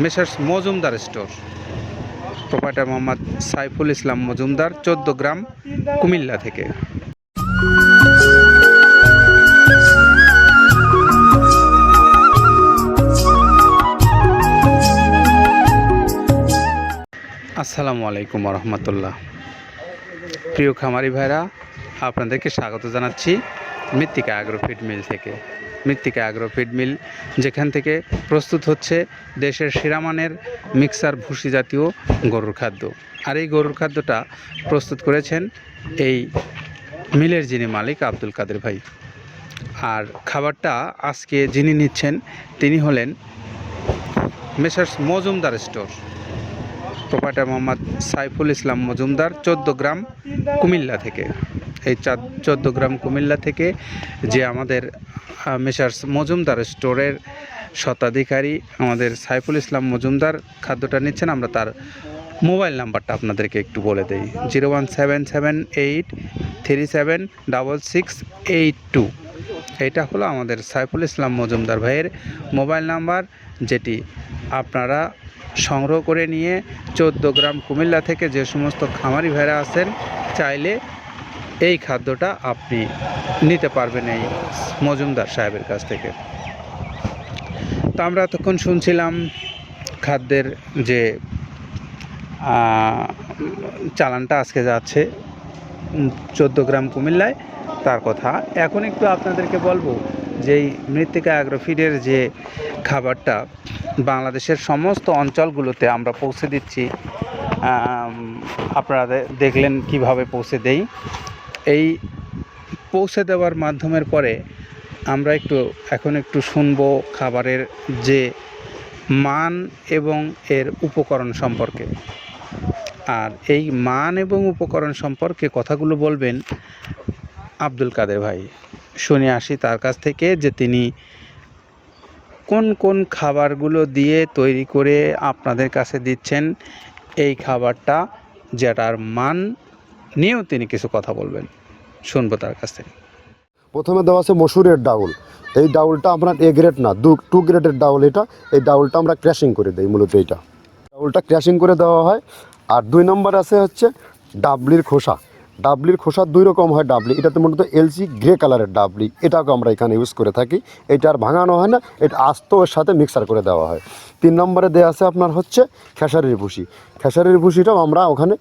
Messrs Majumdar store, proprietor Mohammad Saiful Islam Majumdar, 14 গ্রাম, কুমিল্লা থেকে। আসসালামু আলাইকুম রহমতুল্লাহ। প্রিয় খামারি ভাইরা, আপনাদেরকে স্বাগত জানাচ্ছি মৃত্তিকা অ্যাগ্রো ফিড মিল থেকে। মৃত্তিকা অ্যাগ্রো ফিড মিল, যেখান থেকে প্রস্তুত হচ্ছে দেশের সেরামানের মিক্সার ভুসি জাতীয় গরুর খাদ্য। আর এই গরুর খাদ্যটা প্রস্তুত করেছেন এই মিলের যিনি মালিক আব্দুল কাদের ভাই। আর খাবারটা আজকে যিনি নিচ্ছেন তিনি হলেন Messrs Majumdar store, proprietor Mohammad Saiful Islam Majumdar, 14 গ্রাম, কুমিল্লা থেকে। এই 14 গ্রাম কুমিল্লা থেকে যে আমাদের মেসার্স মজুমদার স্টোরের স্বত্বাধিকারী আমাদের সাইফুল ইসলাম মজুমদার খাদ্যটা নিচ্ছেন, আমরা তার মোবাইল নাম্বারটা আপনাদেরকে একটু বলে দিই। 01778376682। এটা হলো আমাদের সাইফুল ইসলাম মজুমদার ভাইয়ের মোবাইল নাম্বার, যেটি আপনারা সংগ্রহ করে নিয়ে 14 গ্রাম কুমিল্লা থেকে যে সমস্ত খামারি ভাইরা আছেন, চাইলে এই খাদ্যটা আপনি নিতে পারবেন এই মজুমদার সাহেবের কাছ থেকে। তো আমরা এতক্ষণ শুনছিলাম খাদ্যের যে চালানটা আজকে যাচ্ছে 14 গ্রাম কুমিল্লায়, তার কথা। এখন একটু আপনাদেরকে বলবো যে এই মৃত্তিকা অ্যাগ্রো ফিডের যে খাবারটা বাংলাদেশের সমস্ত অঞ্চলগুলোতে আমরা পৌঁছে দিচ্ছি। আপনারা দেখলেন কিভাবে পৌঁছে দেই। এই পৌঁছে দেওয়ার মাধ্যমের পরে আমরা এখন একটু শুনবো খাবারের যে মান এবং এর উপকরণ সম্পর্কে। আর এই মান এবং উপকরণ সম্পর্কে কথাগুলো বলবেন আব্দুল কাদের ভাই। শুনে আসি তার কাছ থেকে যে তিনি কোন কোন খাবারগুলো দিয়ে তৈরি করে আপনাদের কাছে দিচ্ছেন এই খাবারটা, যেটার মান নিয়েও তিনি কিছু কথা বলবেন। শুনবো তার কাছ থেকে। প্রথমে দেওয়া আছে মসুরের ডাউল। এই ডাউলটা আপনার এ গ্রেড না, 2 গ্রেডের ডাউল এটা। এই ডাউলটা আমরা ক্র্যাশিং করে দিই, মূলত এইটা ডাউলটা ক্র্যাশিং করে দেওয়া হয়। আর 2 নম্বর আছে হচ্ছে ডাবলির খোসা। ডাবলির খোসা 2 রকম হয় ডাবলি, এটাতে মূলত এলসি গ্রে কালারের ডাবলি, এটাকে আমরা এখানে ইউজ করে থাকি। এটা আর ভাঙানো হয় না, এটা আস্ত ওর সাথে মিক্সার করে দেওয়া হয়। 3 নম্বরে দেওয়া আছে আপনার হচ্ছে খেসারির ভুসি। খেসারির ভুসিটাও আমরা ওখানে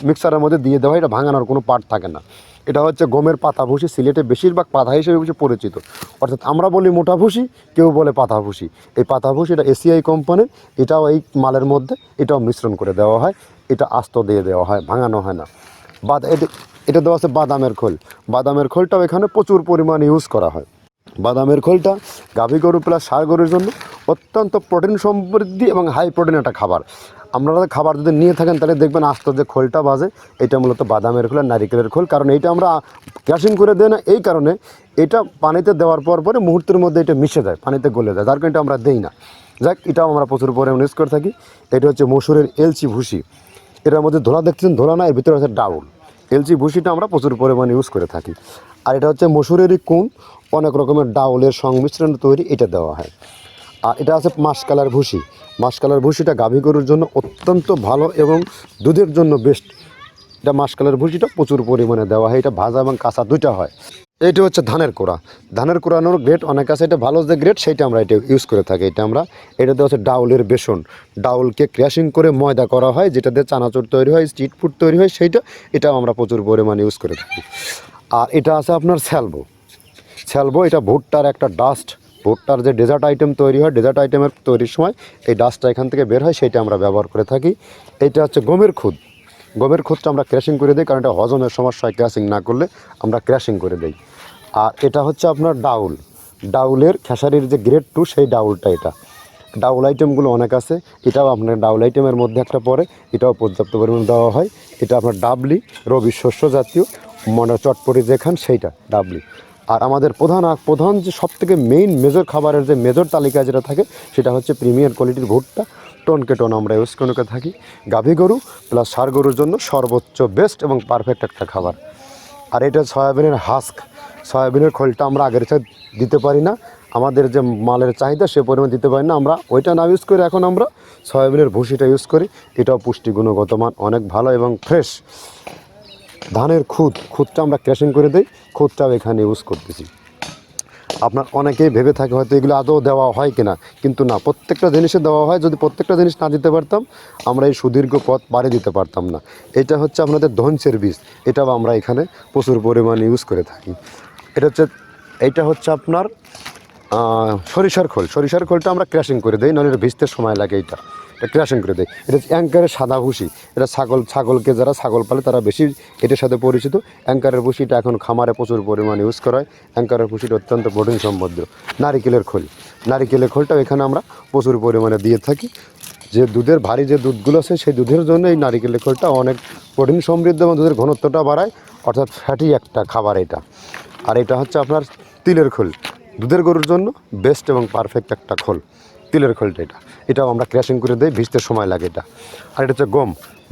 মিক্সারের মধ্যে দিয়ে দেওয়া হয়, এটা ভাঙানোর কোনো পার্ট থাকে না। এটা হচ্ছে গমের পাতা ভুসি, সিলেটে বেশিরভাগ পাতা হিসেবে পরিচিত। অর্থাৎ আমরা বলি মোটা ভুসি, কেউ বলে পাতা ভুসি। এই পাতা ভুসি এটা এসিআই কোম্পানির, এটাও এই মালের মধ্যে এটাও মিশ্রণ করে দেওয়া হয়। এটা আস্ত দিয়ে দেওয়া হয়, ভাঙানো হয় না। এটা দেওয়া আছে বাদামের খোল। বাদামের খোলটাও এখানে প্রচুর পরিমাণে ইউজ করা হয়। বাদামের খোলটা গাভী গরু প্লাস ষাঁড় গরুর জন্য অত্যন্ত প্রোটিন সমৃদ্ধি এবং হাই প্রোটিন একটা খাবার। আপনারা খাবার যদি নিয়ে থাকেন তাহলে দেখবেন আস্ত যে খোলটা বাজে, এটা মূলত বাদামের খোল আর নারিকেলের খোল। কারণ এইটা আমরা ক্র্যাশিং করে দেয় না, এই কারণে এটা পানিতে দেওয়ার পরে মুহূর্তের মধ্যে এটা মিশে যায়, পানিতে গলে যায়, যার কারণে এটা আমরা দেই না। যাক, এটাও আমরা প্রচুর পরিমাণে ইউজ করে থাকি। এটা হচ্ছে মসুরের এলচি ভুসি। এটার মধ্যে ধোলা দেখছেন, ধোলা না, এর ভিতরে আছে ডাউল। এলচি ভুসিটা আমরা প্রচুর পরিমাণে ইউজ করে থাকি। আর এটা হচ্ছে মসুরেরই কুন, অনেক রকমের ডাউলের সংমিশ্রণ তৈরি, এটা দেওয়া হয়। আর এটা আছে মাসকালার ভুসি। মাসকালার ভুসিটা গাভী গরুর জন্য অত্যন্ত ভালো এবং দুধের জন্য বেস্ট। এটা মাসকালার ভুসিটা প্রচুর পরিমাণে দেওয়া হয়, এটা ভাজা এবং কাঁচা দুইটা হয়। এইটা হচ্ছে ধানের কোড়া। ধানের কোড়ানোর গ্রেড অনেক আছে, এটা ভালো যে গ্রেড সেইটা আমরা এটা ইউজ করে থাকি। এটা দেওয়া হচ্ছে ডাউলের বেসন। ডাউলকে ক্র্যাশিং করে ময়দা করা হয়, যেটা দিয়ে চানাচুর তৈরি হয়, স্ট্রিট ফুড তৈরি হয়, এটাও আমরা প্রচুর পরিমাণে ইউজ করে থাকি। আর এটা আছে আপনার স্যালবো। এটা ভুট্টার একটা ডাস্ট। ভুট্টার যে ডেজার্ট আইটেম তৈরি হয়, ডেজার্ট আইটেমের তৈরির সময় এই ডাস্টটা এখান থেকে বের হয়, সেটা আমরা ব্যবহার করে থাকি। এটা হচ্ছে গমের খুদ। গমের খুদটা আমরা ক্র্যাশিং করে দিই, কারণ এটা হজমের সমস্যা হয়, ক্র্যাশিং না করলে আমরা ক্র্যাশিং করে দিই। আর এটা হচ্ছে আপনার ডাউলের খেসারির যে গ্রেড 2, সেই ডাউলটা। এটা ডাউল আইটেমগুলো অনেক আছে, এটাও আপনার ডাউল আইটেমের মধ্যে একটা পড়ে, এটাও পর্যাপ্ত পরিমাণে দেওয়া হয়। এটা আপনার ডাবলি, রবি শস্য জাতীয়, মানে চটপটি যে খান সেইটা ডাবলি। আর আমাদের প্রধান যে সবথেকে মেজর খাবারের যে মেজর তালিকায় যেটা থাকে, সেটা হচ্ছে প্রিমিয়ার কোয়ালিটির ভুট্টা। টনকে টন আমরা ইউজ করে থাকি। গাভী গরু প্লাস ষাঁড় গরুর জন্য সর্বোচ্চ বেস্ট এবং পারফেক্ট একটা খাবার। আর এটা সয়াবিনের হাস্ক। সয়াবিনের খোলটা আমরা আগের সাথে দিতে পারি না, আমাদের যে মালের চাহিদা সে পরিমাণ দিতে পারি না। আমরা ওইটা না ইউজ করে এখন আমরা সয়াবিনের ভুসিটা ইউজ করি। এটাও পুষ্টি গুণগত মান অনেক ভালো এবং ফ্রেশ। ধানের খুদটা আমরা ক্র্যাশিং করে দিই, খুদটাও এখানে ইউজ করতেছি। আপনার অনেকেই ভেবে থাকে হয়তো এগুলো আদৌ দেওয়া হয় কিনা, কিন্তু না, প্রত্যেকটা জিনিসে দেওয়া হয়। যদি প্রত্যেকটা জিনিস না দিতে পারতাম আমরা এই সুদীর্ঘ পথ পাড়ি দিতে পারতাম না। এটা হচ্ছে আপনাদের ধনচের বীজ, এটাও আমরা এখানে প্রচুর পরিমাণে ইউজ করে থাকি। এইটা হচ্ছে আপনার সরিষার খোলটা আমরা ক্র্যাশিং করে দিই, নাহলে এটা ভিজতে সময় লাগে। এটা ক্র্যাশিং করে দেয়। এটা হচ্ছে অ্যাঙ্কারের সাদা ভুসি। এটা ছাগলকে যারা ছাগল পালে তারা বেশি এটার সাথে পরিচিত। অ্যাঙ্কারের ভুসিটা এখন খামারে প্রচুর পরিমাণে ইউজ করা হয়। অ্যাঙ্কারের ভুসিটা অত্যন্ত প্রোটিন সমৃদ্ধ। নারিকেলের খোলটাও এখানে আমরা প্রচুর পরিমাণে দিয়ে থাকি। যে দুধের ভারী যে দুধগুলো আছে সেই দুধের জন্য এই নারিকেলের খোলটা অনেক প্রোটিন সমৃদ্ধ এবং দুধের ঘনত্বটা বাড়ায়, অর্থাৎ ফ্যাটি একটা খাবার এটা। আর এটা হচ্ছে আপনার তিলের খোল, দুধের গরুর জন্য বেস্ট এবং পারফেক্ট একটা খোল, তিলের খোলটা। এটাও আমরা ক্র্যাশিং করে দিই, ভিজতে সময় লাগে এটা। আর এটা হচ্ছে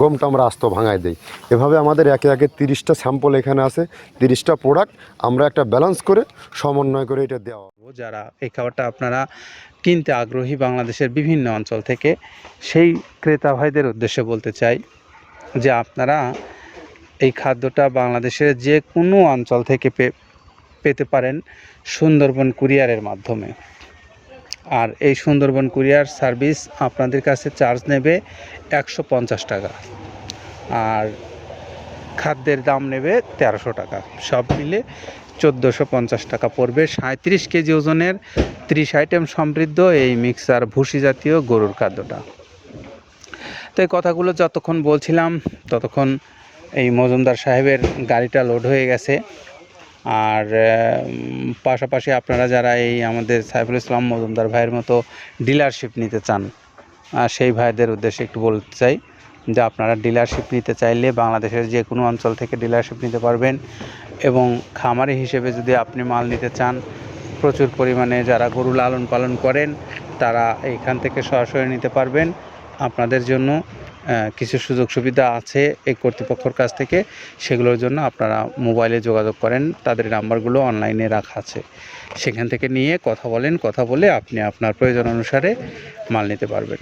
গমটা আমরা আস্ত ভাঙায় দিই। এভাবে আমাদের একে 30টা স্যাম্পল এখানে আছে, 30টা প্রোডাক্ট আমরা একটা ব্যালেন্স করে সমন্বয় করে এটা দেওয়া। যারা এই খাবারটা আপনারা কিনতে আগ্রহী বাংলাদেশের বিভিন্ন অঞ্চল থেকে, সেই ক্রেতা ভাইদের উদ্দেশ্যে বলতে চাই যে আপনারা এই খাদ্যটা বাংলাদেশের যে কোনো অঞ্চল থেকে পেতে পারেন সুন্দরবন কুরিয়ারের মাধ্যমে। আর এই সুন্দরবন কুরিয়ার সার্ভিস আপনাদের কাছে চার্জ নেবে 150 টাকা, আর খাদ্যের দাম নেবে 1300 টাকা। সব মিলে 1450 টাকা পড়বে 37 কেজি ওজনের 30 আইটেম সমৃদ্ধ এই মিক্সার ভুসি জাতীয় গরুর খাদ্যটা। তো এই কথাগুলো যতক্ষণ বলছিলাম ততক্ষণ এই মজুমদার সাহেবের গাড়িটা লোড হয়ে গেছে। আর পাশাপাশি আপনারা যারা এই আমাদের সাইফুল ইসলাম মজুমদার ভাইয়ের মতো ডিলারশিপ নিতে চান, সেই ভাইদের উদ্দেশ্যে একটু বলতে চাই যে আপনারা ডিলারশিপ নিতে চাইলে বাংলাদেশের যে কোনো অঞ্চল থেকে ডিলারশিপ নিতে পারবেন। এবং খামারি হিসেবে যদি আপনি মাল নিতে চান, প্রচুর পরিমাণে যারা গরু লালন পালন করেন তারা এইখান থেকে সরাসরি নিতে পারবেন। আপনাদের জন্য কিছু সুযোগ সুবিধা আছে এই কর্তৃপক্ষের কাছ থেকে, সেগুলোর জন্য আপনারা মোবাইলে যোগাযোগ করেন, তাদের নাম্বারগুলো অনলাইনে রাখা আছে, সেখান থেকে নিয়ে কথা বলেন, কথা বলে আপনি আপনার প্রয়োজন অনুসারে মাল নিতে পারবেন।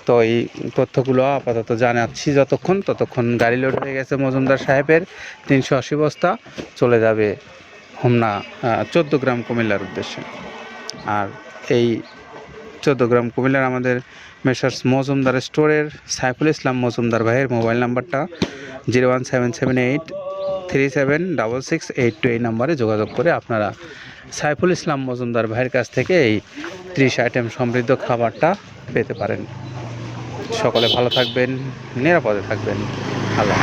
তো এই তথ্যগুলো আপাতত জানাচ্ছি ততক্ষণ গাড়ি লোড হয়ে গেছে মজুমদার সাহেবের 380 বস্তা, চলে যাবে হোমনা 14 গ্রাম কুমিল্লার উদ্দেশ্যে। আর এই 14 গ্রাম কুমিল্লার আমাদের মেসার্স মজুমদার স্টোরের সাইফুল ইসলাম মজুমদার ভাইয়ের মোবাইল নাম্বারটা 01778376682, এই নাম্বারে যোগাযোগ করে আপনারা সাইফুল ইসলাম মজুমদার ভাইয়ের কাছ থেকে এই 30 আইটেম সমৃদ্ধ খাবারটা পেতে পারেন। সকলে ভালো থাকবেন, নিরাপদে থাকবেন। আল্লাহ।